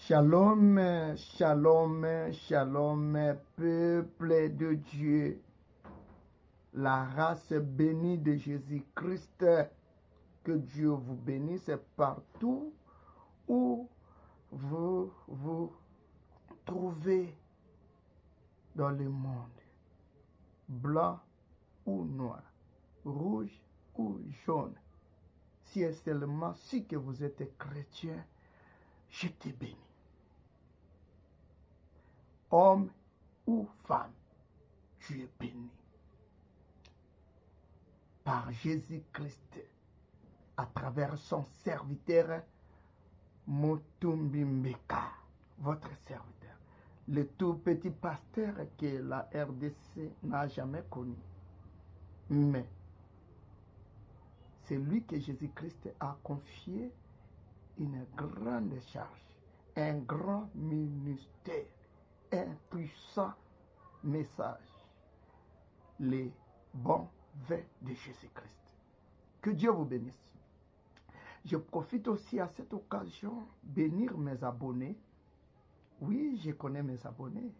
Shalom, shalom, shalom, peuple de Dieu, la race bénie de Jésus-Christ, que Dieu vous bénisse partout où vous vous trouvez dans le monde, blanc ou noir, rouge ou jaune. Si est seulement si que vous êtes chrétien, je te bénis. Homme ou femme, tu es béni par Jésus-Christ à travers son serviteur Motumbi Mbeka, votre serviteur, le tout petit pasteur que la RDC n'a jamais connu. Mais c'est lui que Jésus-Christ a confié une grande charge, un grand ministère, un puissant message, les bons vœux de Jésus-Christ. Que Dieu vous bénisse. Je profite aussi à cette occasion bénir mes abonnés. Oui, je connais mes abonnés.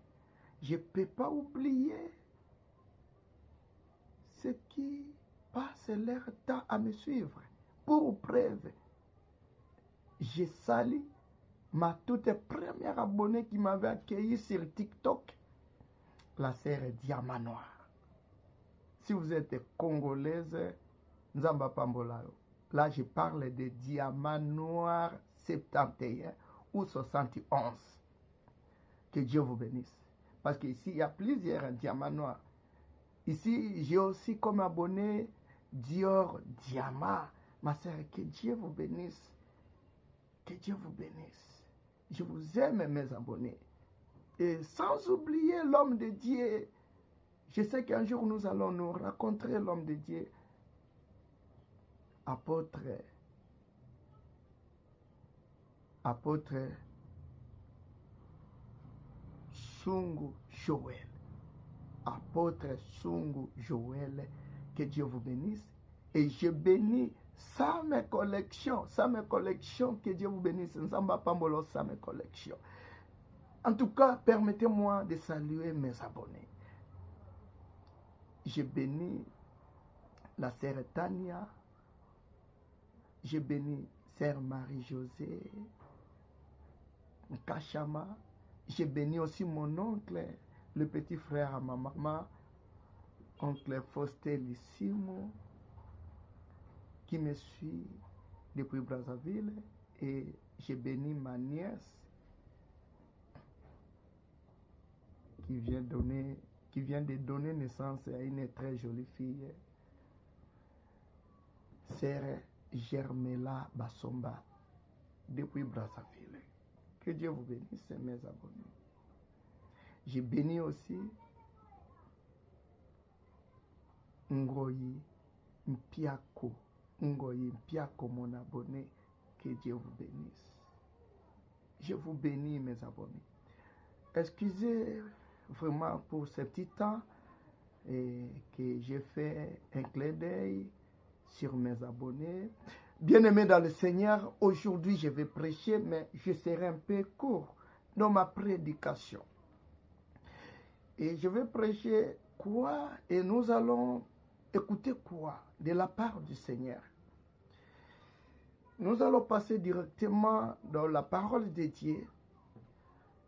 Je ne peux pas oublier ceux qui passent leur temps à me suivre. Pour preuve, je salue ma toute première abonnée qui m'avait accueilli sur TikTok, la sœur Diamant Noir. Si vous êtes congolaise, Nzamba Pambolayo. Là, je parle de Diamant Noir 71 ou 71. Que Dieu vous bénisse. Parce qu'ici, il y a plusieurs Diamants Noirs. Ici, j'ai aussi comme abonné Dior Diamant. Ma sœur, que Dieu vous bénisse. Que Dieu vous bénisse. Je vous aime, mes abonnés. Et sans oublier l'homme de Dieu. Je sais qu'un jour, nous allons nous rencontrer l'homme de Dieu. Apôtre Sungu Joël. Apôtre Sungu Joël. Que Dieu vous bénisse. Et je bénis Same Collection. Same Collection. Que Dieu vous bénisse. Nzamba Pambolo Same Collection. En tout cas, permettez-moi de saluer mes abonnés. Je bénis la sœur Tania. Je bénis sœur Marie-Josée Kachama. Je bénis aussi mon oncle, le petit frère à ma maman, oncle Faustin-Lissimo, qui me suit depuis Brazzaville. Et je bénis ma nièce qui vient de donner naissance à une très jolie fille, sœur Germela Basomba, depuis Brazzaville. Que Dieu vous bénisse, mes abonnés. J'ai béni aussi Ngoyi Mpiako. Ngoyi Mpiako, mon abonné. Que Dieu vous bénisse. Je vous bénis, mes abonnés. Excusez vraiment pour ce petit temps et que j'ai fait un clin d'œil sur mes abonnés. Bien-aimés dans le Seigneur, aujourd'hui je vais prêcher, mais je serai un peu court dans ma prédication. Et je vais prêcher quoi? Et nous allons écouter quoi de la part du Seigneur? Nous allons passer directement dans la parole de Dieu.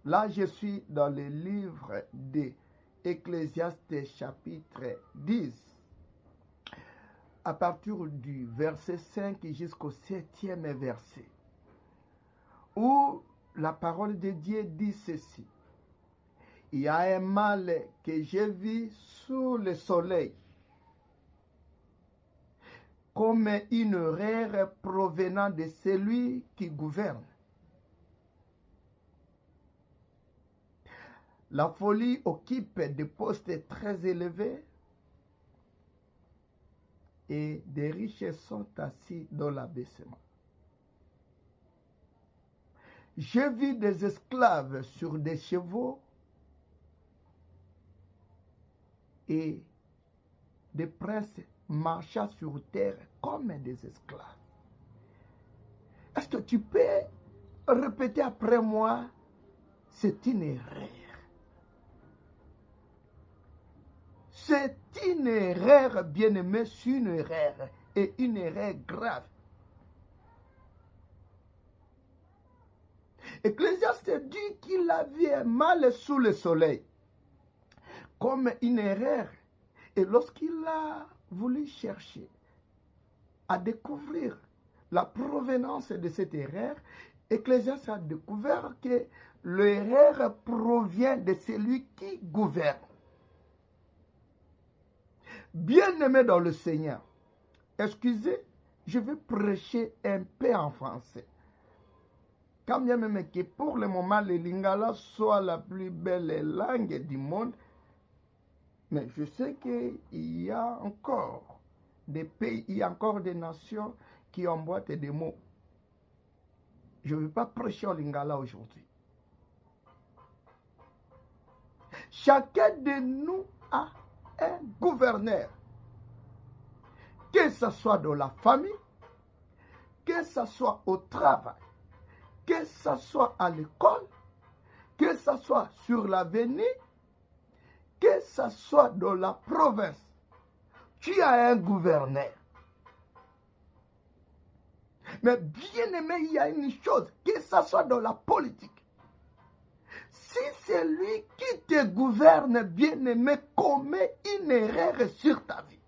Là, je suis dans le livre d'Ecclésiaste chapitre 10. À partir du verset 5 jusqu'au 7e verset, où la parole de Dieu dit ceci. Il y a un mal que j'ai vu sous le soleil, comme une erreur provenant de celui qui gouverne. La folie occupe des postes très élevés et des riches sont assis dans l'abaissement. J'ai vu des esclaves sur des chevaux et des princes marchant sur terre comme des esclaves. Est-ce que tu peux Répétez après moi, c'est une erreur. C'est une erreur, bien-aimé, c'est une erreur. Et une erreur grave. Ecclésiaste dit qu'il avait mal sous le soleil. Comme une erreur. Et lorsqu'il a voulu chercher à découvrir la provenance de cette erreur, Ecclésiaste a découvert que l'erreur provient de celui qui gouverne. Bien-aimé dans le Seigneur, excusez, je vais prêcher un peu en français. Quand bien même que pour le moment, le lingala soit la plus belle langue du monde, mais je sais qu'il y a encore des pays, il y a encore des nations qui emboîtent des mots. Je ne vais pas prêcher au lingala aujourd'hui. Chacun de nous a un gouverneur. Que ce soit dans la famille, que ce soit au travail, que ce soit à l'école, que ce soit sur l'avenue, que ce soit dans la province, tu as un gouverneur. Mais bien aimé, il y a une chose, que ce soit dans la politique. Si c'est lui qui te gouverne, bien aimé, commet une erreur sur ta vie.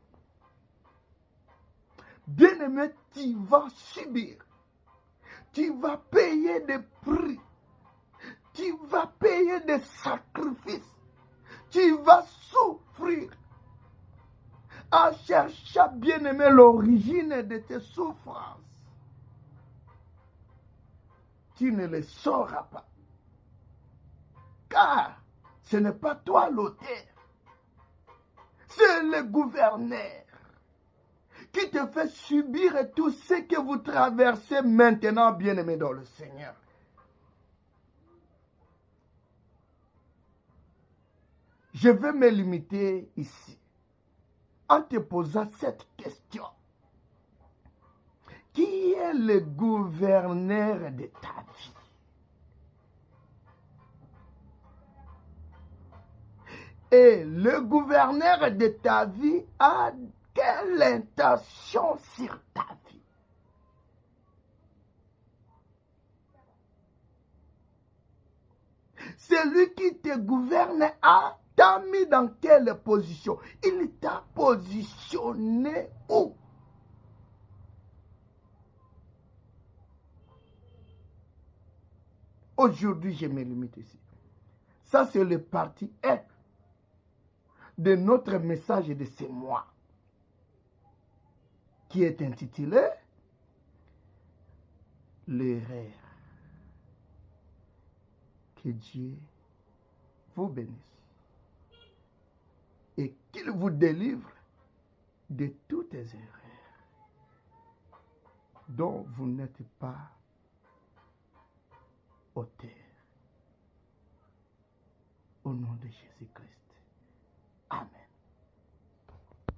Bien aimé, tu vas subir. Tu vas payer des prix. Tu vas payer des sacrifices. Tu vas souffrir. En cherchant, bien aimé, l'origine de tes souffrances. Tu ne le sauras pas. Car ce n'est pas toi l'auteur. C'est le gouverneur qui te fait subir tout ce que vous traversez maintenant, bien-aimé dans le Seigneur. Je vais me limiter ici en te posant cette question. Qui est le gouverneur de ta vie? Et le gouverneur de ta vie a quelle intention sur ta vie? Celui qui te gouverne t'a mis dans quelle position? Il t'a positionné où? Aujourd'hui, je me limite ici. Ça, c'est le parti 1 de notre message de ce mois, qui est intitulé l'erreur. Que Dieu vous bénisse et qu'il vous délivre de toutes les erreurs dont vous n'êtes pas auteur. Au nom de Jésus-Christ.